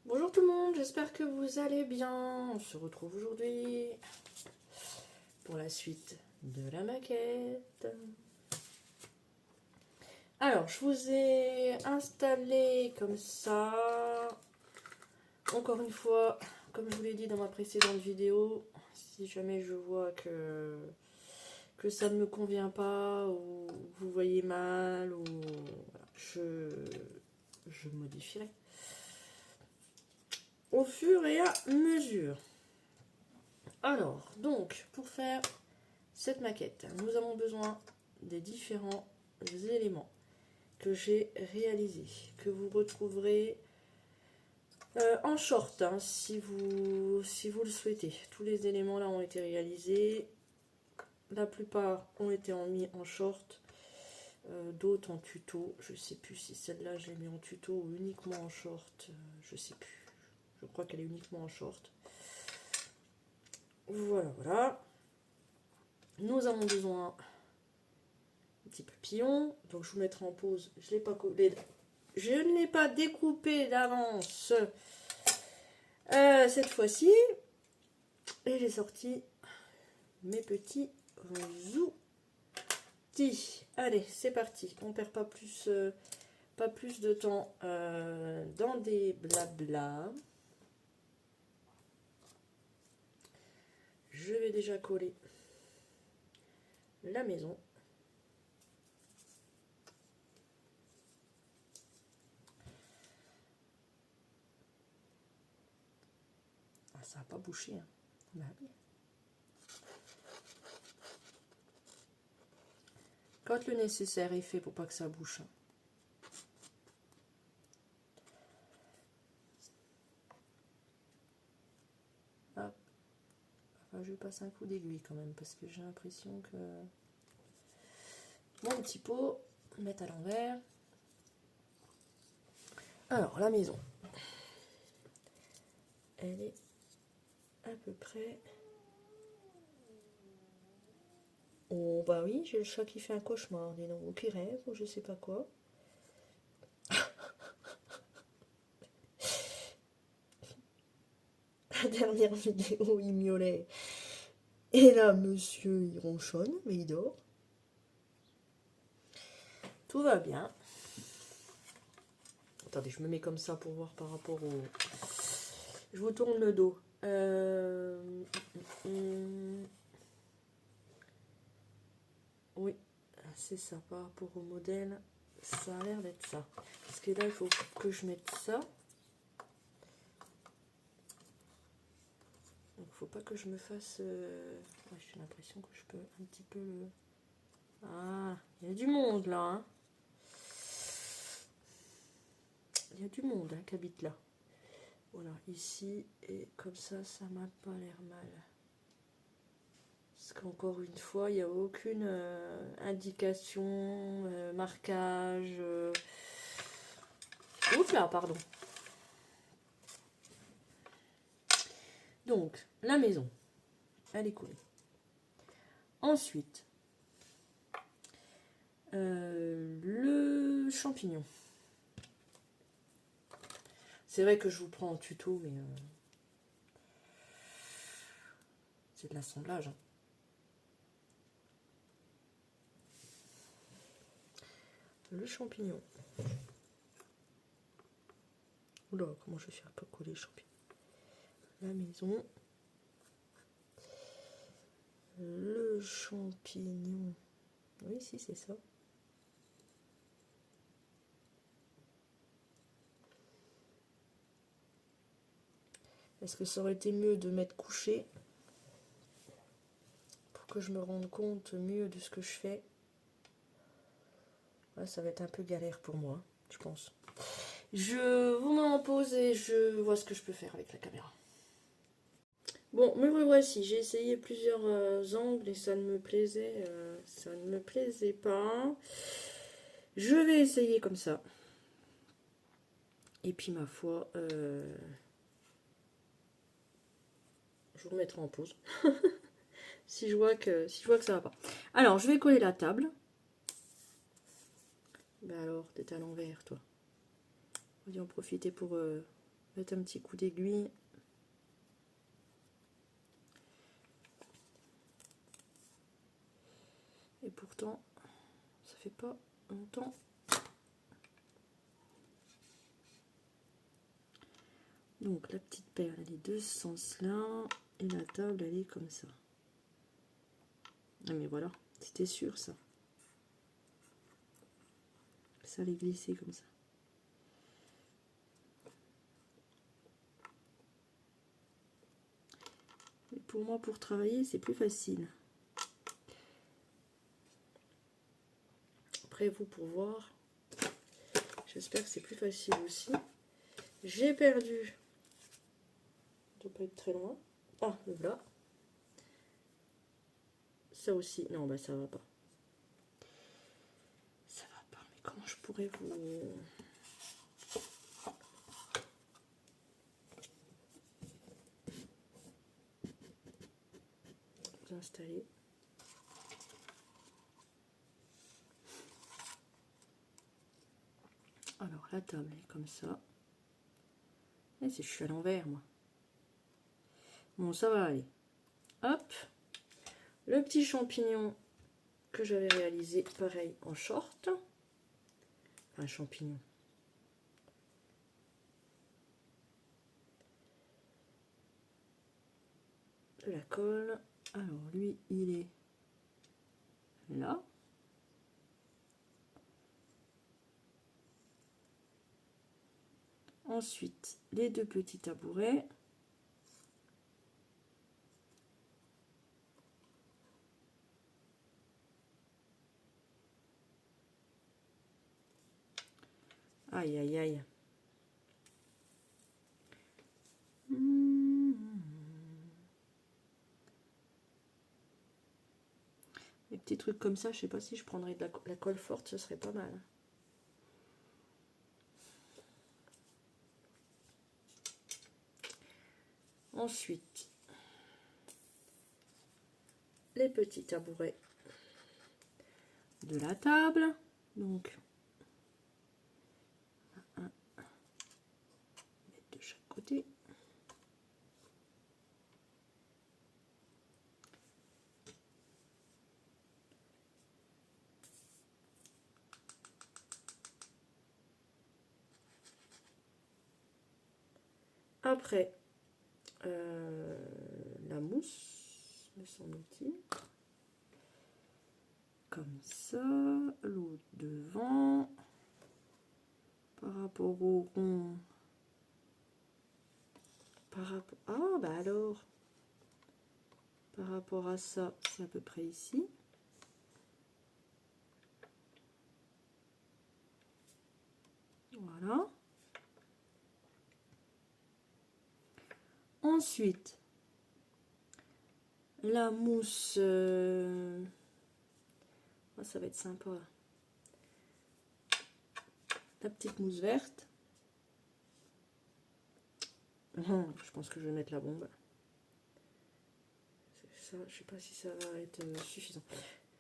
Bonjour tout le monde, j'espère que vous allez bien. On se retrouve aujourd'hui pour la suite de la maquette. Alors, je vous ai installé comme ça. Encore une fois, comme je vous l'ai dit dans ma précédente vidéo, si jamais je vois que ça ne me convient pas ou vous voyez mal, ou voilà, je modifierai au fur et à mesure. Alors, donc, pour faire cette maquette, nous avons besoin des différents éléments que j'ai réalisés, que vous retrouverez en short, hein, si vous le souhaitez. Tous les éléments là ont été réalisés. La plupart ont été mis en short, d'autres en tuto. Je sais plus si celle-là je l'ai mis en tuto ou uniquement en short. Je sais plus. Je crois qu'elle est uniquement en short. Voilà, voilà. Nous avons besoin d'un petit papillon. Donc je vous mettrai en pause. Je l'ai pas collé. Je ne l'ai pas découpé d'avance cette fois-ci. Et j'ai sorti mes petits outils. Allez, c'est parti. On perd pas plus de temps dans des blabla. Je vais déjà coller la maison. Ah, ça n'a pas bouché. Hein. Bah, oui. Quand le nécessaire est fait pour pas que ça bouche. Hop. Enfin, je passe un coup d'aiguille quand même parce que j'ai l'impression que mon petit pot mettre à l'envers. Alors la maison, elle est à peu près. Oh bah oui, j'ai le chat qui fait un cauchemar, dis donc, ou qui rêve, ou je sais pas quoi. La dernière vidéo, il miaulait. Et là, monsieur, il ronchonne, mais il dort. Tout va bien. Attendez, je me mets comme ça pour voir par rapport au... Je vous tourne le dos. Oui, c'est ça, par rapport au modèle, ça a l'air d'être ça. Parce que là, il faut que je mette ça. Donc, faut pas que je me fasse... Ouais, j'ai l'impression que je peux un petit peu le... Ah, il y a du monde là, hein. Il y a du monde hein, qui habite là. Voilà, ici, et comme ça m'a pas l'air mal. Parce qu'encore une fois, il n'y a aucune indication, marquage. Oups là, pardon. Donc, la maison, elle est collée. Ensuite, le champignon. C'est vrai que je vous prends en tuto, mais c'est de l'assemblage. Hein. Le champignon. Oula, comment je vais faire pour coller le champignon? La maison. Le champignon. Oui, si, c'est ça. Est-ce que ça aurait été mieux de mettre couché pour que je me rende compte mieux de ce que je fais? Ouais, ça va être un peu galère pour moi, je pense. Je vous mets en pause et je vois ce que je peux faire avec la caméra. Bon, me revoici. J'ai essayé plusieurs angles et ça ne me plaisait pas. Je vais essayer comme ça. Et puis ma foi, je vous remettrai en pause. si je vois que ça va pas. Alors, je vais coller la table. Ben alors, t'es à l'envers, toi. On va en profiter pour Mettre un petit coup d'aiguille. Et pourtant, ça fait pas longtemps. Donc la petite perle, elle est de ce sens-là. Et la table, elle est comme ça. Ah mais voilà, c'était sûr ça. Ça allait glisser comme ça. Et pour moi, pour travailler, c'est plus facile. Après, vous, pour voir, j'espère que c'est plus facile aussi. J'ai perdu. Ça doit pas être très loin. Ah, le voilà. Ça aussi. Non, bah ça va pas. Ça va pas. Mais comment je pourrais vous installer? Alors, la table est comme ça. Et si je suis à l'envers, moi. Bon, ça va aller. Hop. Le petit champignon que j'avais réalisé, pareil, en short. Un champignon. De la colle. Alors, lui, il est là. Ensuite, les deux petits tabourets. Aïe, aïe, aïe. Les petits trucs comme ça, je sais pas si je prendrais de la colle forte, ce serait pas mal. Ensuite, les petits tabourets de la table. Donc, un de chaque côté. Après, la mousse, me semble-t-il. Comme ça, l'autre devant. Par rapport au rond. Par rapport... Ah, bah alors. Par rapport à ça, c'est à peu près ici. Voilà. Ensuite, la mousse, ça va être sympa. La petite mousse verte. Je pense que je vais mettre la bombe. Ça, je sais pas si ça va être suffisant.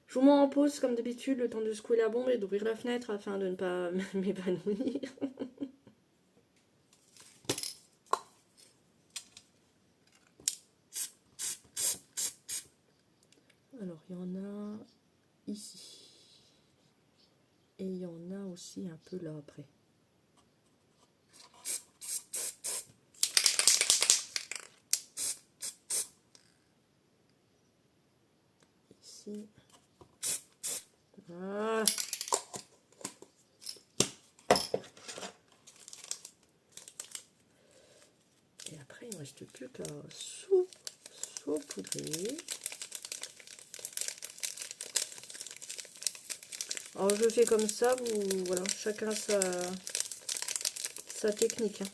Je vous mets en pause comme d'habitude, le temps de secouer la bombe et d'ouvrir la fenêtre afin de ne pas m'évanouir. Alors, il y en a ici. Et il y en a aussi un peu là après. Ici. Voilà. Et après, il ne me reste plus qu'à saupoudrer. Alors je fais comme ça, vous voilà, chacun sa technique. Hein.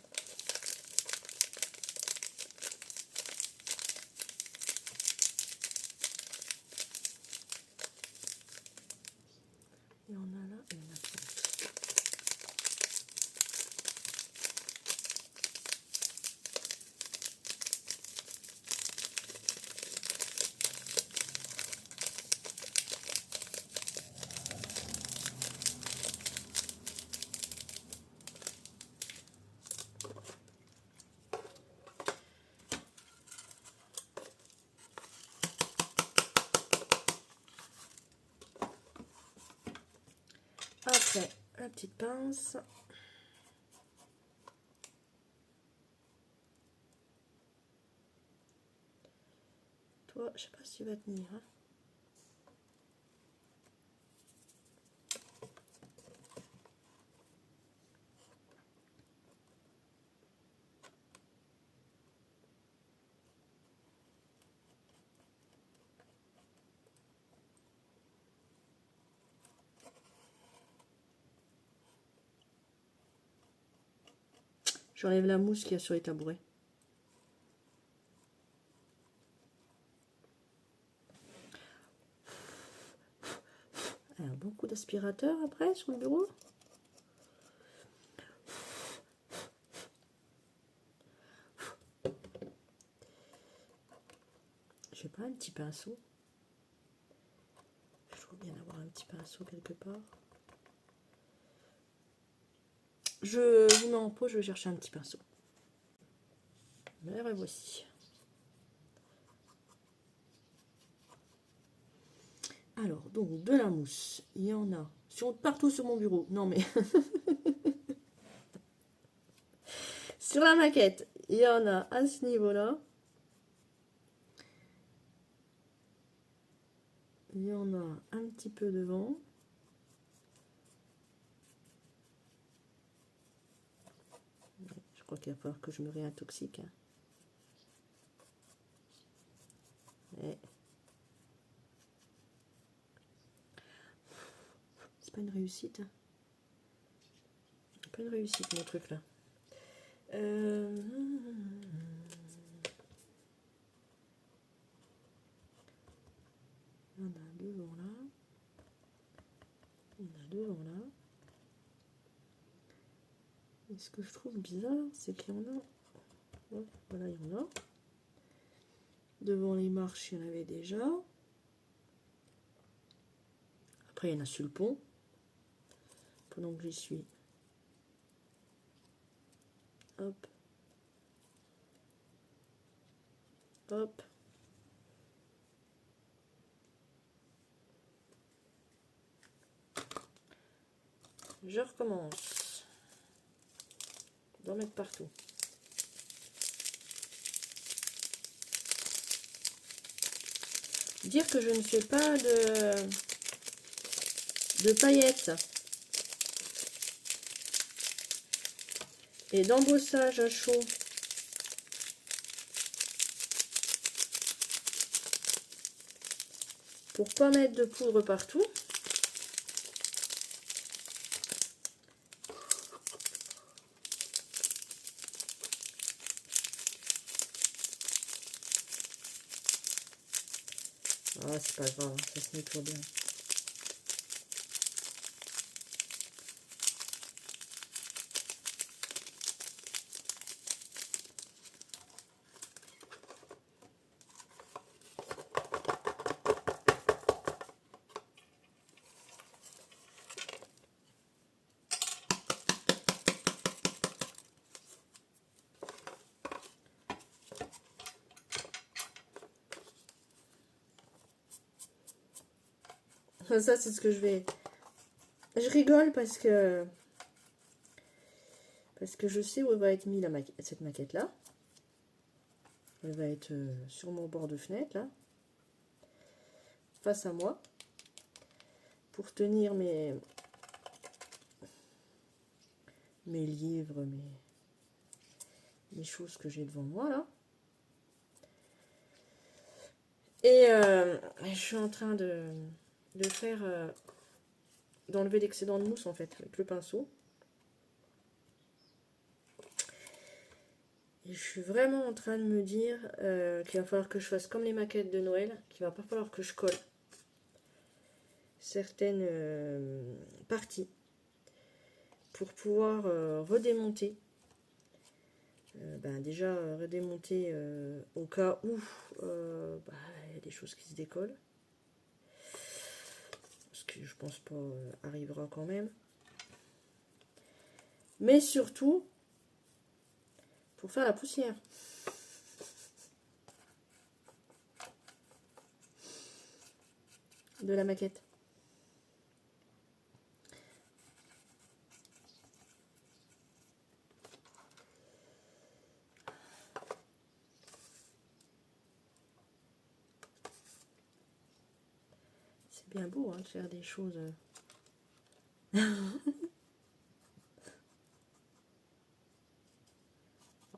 Il y en a là et il y en a là. après la petite pince. Toi, je sais pas si tu vas tenir. Hein. J'enlève la mousse qu'il y a sur les tabourets. Alors, beaucoup d'aspirateurs après sur le bureau. J'ai pas un petit pinceau. Je trouve bien d'avoir un petit pinceau quelque part. Je vous mets en pause, je vais chercher un petit pinceau. Me revoici. Alors, donc, de la mousse. Il y en a partout sur mon bureau. Non, mais... sur la maquette, il y en a à ce niveau-là. Il y en a un petit peu devant. Je crois qu'il va falloir que je me réintoxique. Hein. Ouais. C'est pas une réussite. Hein. C'est pas une réussite, mon truc là. Il y en a devant là. Il y en a devant là. Et ce que je trouve bizarre, c'est qu'il y en a. Ouais, voilà, il y en a. Devant les marches, il y en avait déjà. Après, il y en a sur le pont. Pendant que j'y suis. Hop. Hop. Je recommence. D'en mettre partout. Dire que je ne fais pas de paillettes et d'embossage à chaud pour pas mettre de poudre partout. Ah, c'est pas grave, ça se nettoie bien. Ça, c'est ce que je vais... Je rigole parce que je sais où va être mise cette maquette-là. Elle va être sur mon bord de fenêtre, là. Face à moi. Pour tenir mes livres, mes choses que j'ai devant moi, là. Et je suis en train de faire... d'enlever l'excédent de mousse, en fait, avec le pinceau. Et je suis vraiment en train de me dire qu'il va falloir que je fasse comme les maquettes de Noël, qu'il va pas falloir que je colle certaines parties pour pouvoir redémonter. Déjà redémonter au cas où il y a des choses qui se décollent. Ce que je pense pas arrivera quand même. Mais surtout pour faire la poussière. De la maquette. bien beau hein, de faire des choses.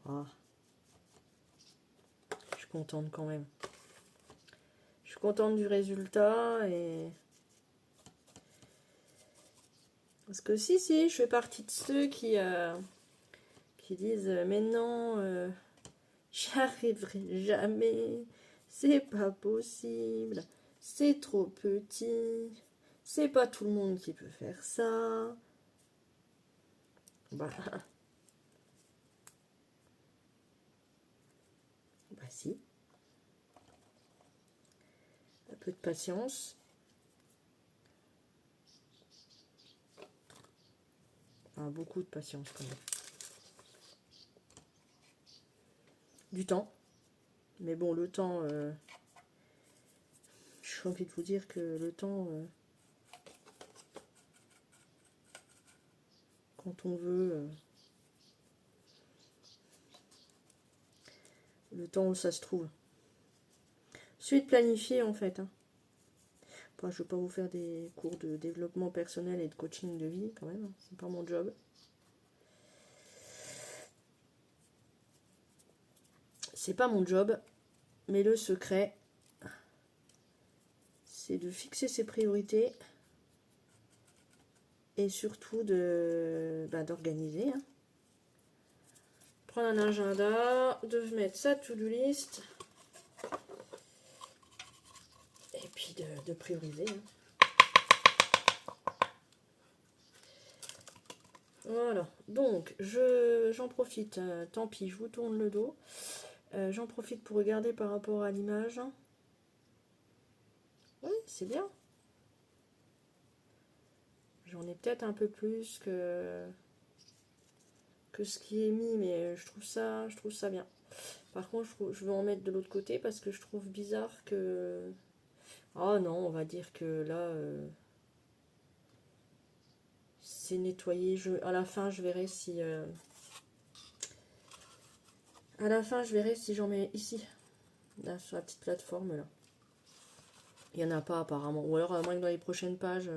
Oh. Je suis contente quand même. Je suis contente du résultat et... Parce que si, je fais partie de ceux qui disent mais non, j'y arriverai jamais, c'est pas possible, c'est trop petit, c'est pas tout le monde qui peut faire ça. Bah si, un peu de patience. Enfin, beaucoup de patience quand même. Du temps. Mais bon, le temps, j'ai envie de vous dire que le temps, quand on veut, le temps, ça se trouve. Suite planifiée en fait. Hein. Enfin, je ne veux pas vous faire des cours de développement personnel et de coaching de vie quand même. C'est pas mon job. C'est pas mon job. Mais le secret, c'est de fixer ses priorités et surtout d'organiser. Hein. Prendre un agenda, de mettre sa to-do list et puis de prioriser. Hein. Voilà, donc j'en profite, tant pis, je vous tourne le dos. J'en profite pour regarder par rapport à l'image. Oui, c'est bien. J'en ai peut-être un peu plus que ce qui est mis, mais je trouve ça bien. Par contre, je vais en mettre de l'autre côté parce que je trouve bizarre que... Oh non, on va dire que là, c'est nettoyé. À la fin, je verrai si... À la fin, je verrai si j'en mets ici, là, sur la petite plateforme, là. Il n'y en a pas, apparemment. Ou alors, à moins que dans les prochaines pages...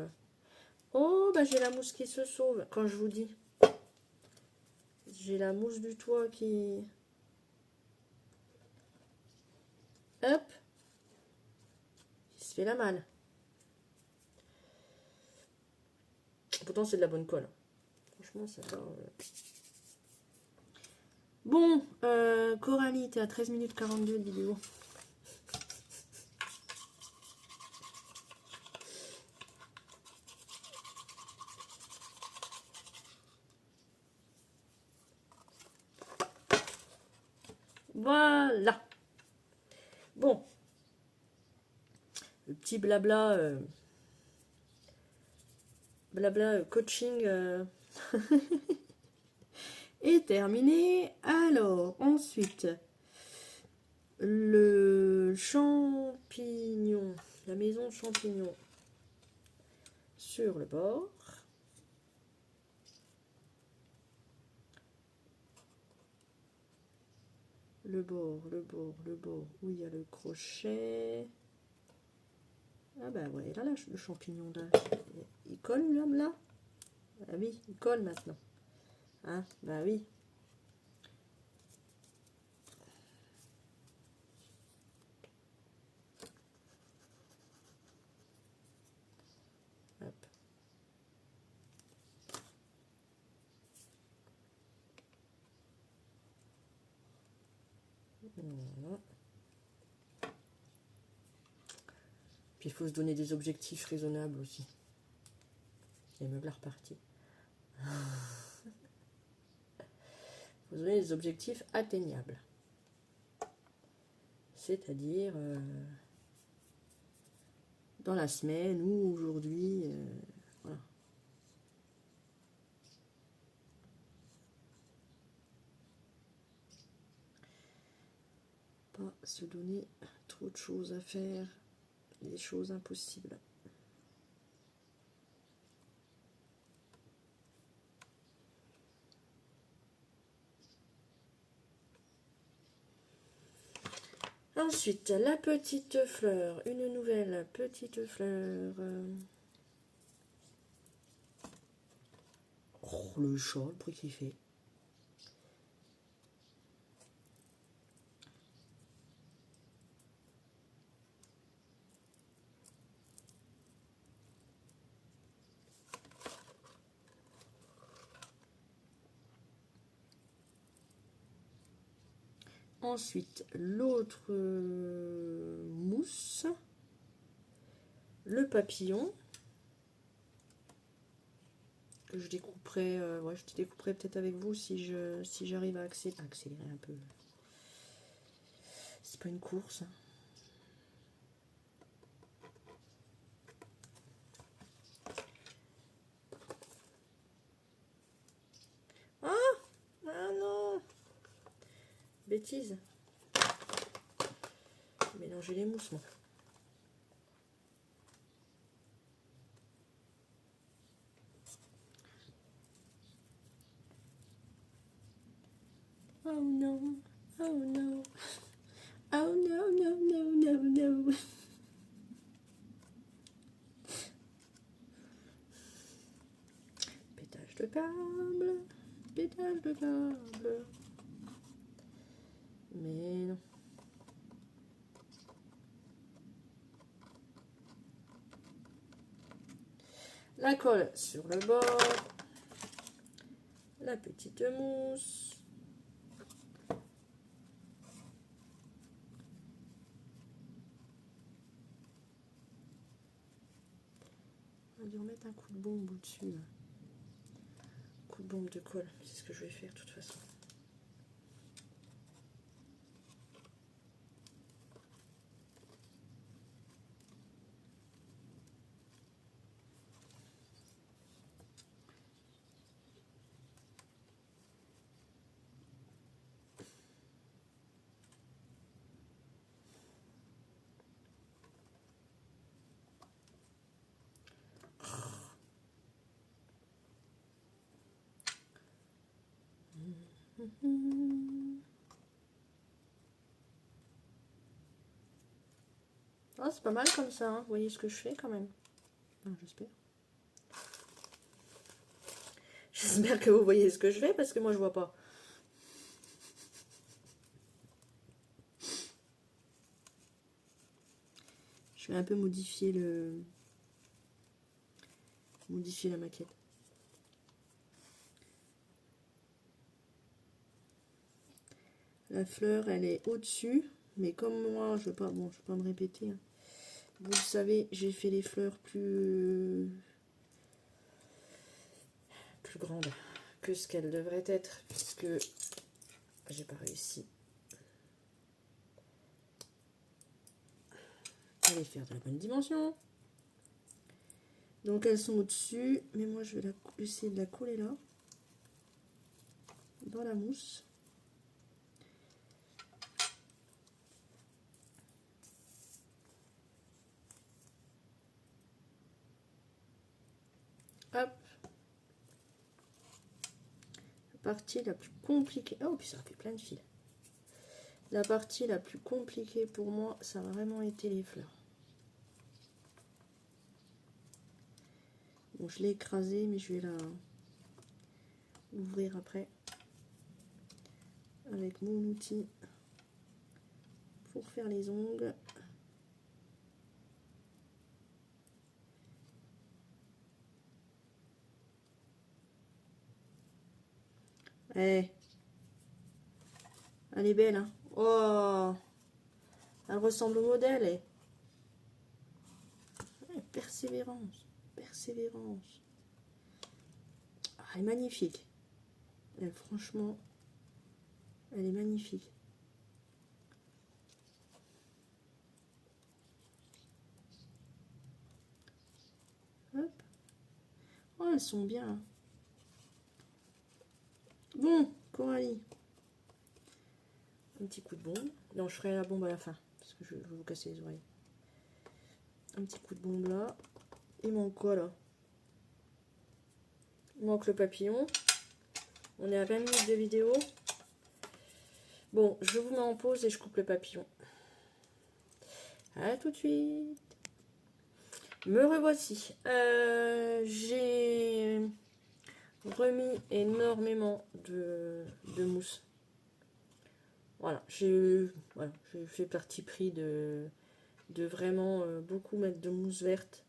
Oh, bah j'ai la mousse qui se sauve, quand je vous dis. J'ai la mousse du toit qui... Hop. Qui se fait la malle. Pourtant, c'est de la bonne colle. Franchement, ça va... Bon, Coralie, t'es à 13 minutes 42 de vidéo. Voilà. Bon. Le petit blabla... blabla coaching est terminé. Alors, ensuite, le champignon, la maison champignon sur le bord. Le bord, où il y a le crochet. Ah bah ouais, là, le champignon, là, il colle là. Ah oui, il colle maintenant. Hein, bah oui. Hop. Voilà. Puis il faut se donner des objectifs raisonnables aussi. Et me voilà reparti. Il faut se donner des objectifs atteignables. C'est-à-dire dans la semaine ou aujourd'hui. Voilà. Pas se donner trop de choses à faire, des choses impossibles. Ensuite, la petite fleur, une nouvelle petite fleur. Oh, le chat, le bruit qu'il fait. Ensuite, l'autre mousse, le papillon, que je découperai, ouais, je découperai peut-être avec vous si j'arrive à accélérer un peu. C'est pas une course. Ah, ah non, bêtise. Mélanger les mousses, moi. Oh non, oh non, oh no, no, no, no, no. Pétage de câble, pétage de câble. Mais non. La colle sur le bord. La petite mousse. On va lui remettre un coup de bombe au-dessus. Coup de bombe de colle, c'est ce que je vais faire de toute façon. Oh, c'est pas mal comme ça, hein. Vous voyez ce que je fais quand même. J'espère. J'espère que vous voyez ce que je fais parce que moi je vois pas. Je vais un peu modifier la maquette. La fleur, elle est au-dessus, mais comme moi, je veux pas me répéter. Hein. Vous le savez, j'ai fait les fleurs plus grandes que ce qu'elles devraient être, puisque j'ai pas réussi à les faire de la bonne dimension. Donc elles sont au-dessus, mais moi je vais essayer de la coller là, dans la mousse. Hop. La partie la plus compliquée. Oh, puis ça fait plein de fils. La partie la plus compliquée pour moi, ça a vraiment été les fleurs. Bon, je l'ai écrasée, mais je vais l'ouvrir après avec mon outil pour faire les ongles. Eh, elle est belle, hein. Oh, elle ressemble au modèle. Persévérance, persévérance. Ah, elle est magnifique. Elle, franchement, elle est magnifique. Hop. Oh, elles sont bien. Bon, Coralie. Un petit coup de bombe. Non, je ferai la bombe à la fin, parce que je vais vous casser les oreilles. Un petit coup de bombe là. Il manque quoi là? Il manque le papillon. On est à 20 minutes de vidéo. Bon, je vous mets en pause et je coupe le papillon. À tout de suite. Me revoici. J'ai remis énormément de mousse. Voilà, j'ai fait parti pris de vraiment beaucoup mettre de mousse verte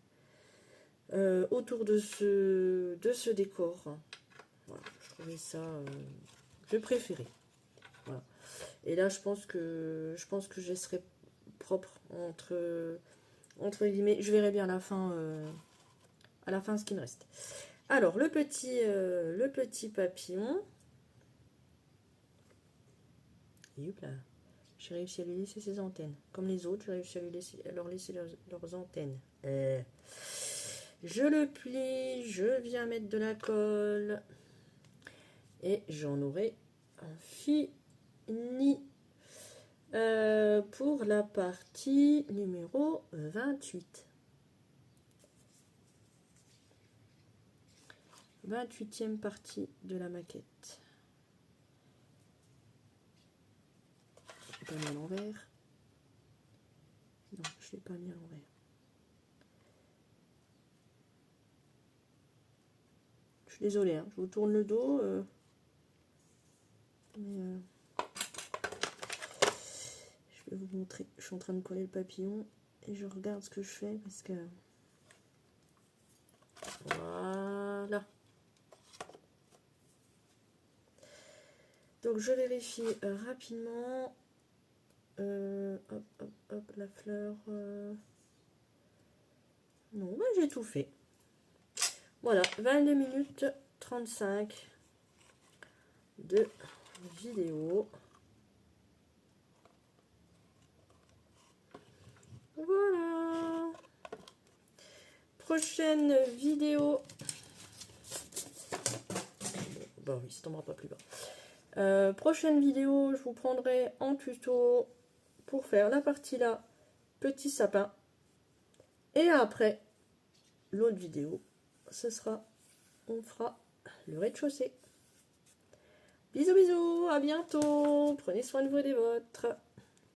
autour de ce décor. Voilà, je trouvais ça, je préférais. Voilà. Et là, je pense que je laisserai propre entre guillemets. Je verrai bien à la fin ce qui me reste. Alors, le petit papillon. Youp là. J'ai réussi à lui laisser ses antennes. Comme les autres, j'ai réussi à leur laisser leurs antennes. Je le plie, je viens mettre de la colle. Et j'en aurai fini. Pour la partie numéro 28. 28e partie de la maquette. Je l'ai pas mis à l'envers. Non, je l'ai pas mis à l'envers. Je suis désolée, hein, je vous tourne le dos. Mais, je vais vous montrer. Je suis en train de coller le papillon et je regarde ce que je fais parce que... Voilà. Donc je vérifie rapidement. Hop, hop, hop, la fleur. Non, bah, j'ai tout fait. Voilà, 22 minutes 35 de vidéo. Voilà. Prochaine vidéo. Bon, il ne tombera pas plus bas. Prochaine vidéo, je vous prendrai en tuto pour faire la partie là, petit sapin. Et après, l'autre vidéo, ce sera, on fera le rez-de-chaussée. Bisous, bisous, à bientôt. Prenez soin de vous et des vôtres.